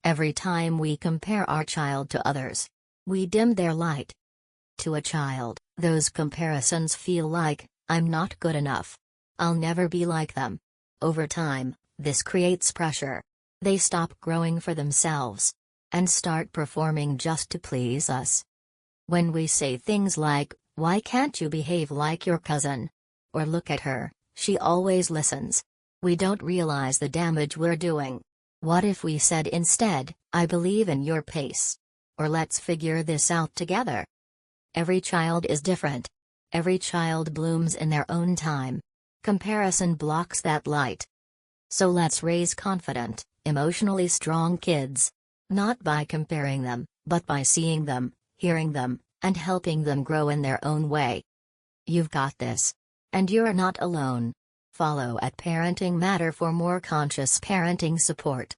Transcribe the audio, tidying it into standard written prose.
Every time we compare our child to others, we dim their light. To a child, those comparisons feel like, I'm not good enough. I'll never be like them. Over time, this creates pressure. They stop growing for themselves and start performing just to please us. When we say things like, "Why can't you behave like your cousin?" or "Look at her, she always listens," we don't realize the damage we're doing. What if we said instead, "I believe in your pace," or "Let's figure this out together"? Every child is different. Every child blooms in their own time. Comparison blocks that light. So let's raise confident, emotionally strong kids. Not by comparing them, but by seeing them, hearing them, and helping them grow in their own way. You've got this. And you're not alone. Follow @ParentingMatter for more conscious parenting support.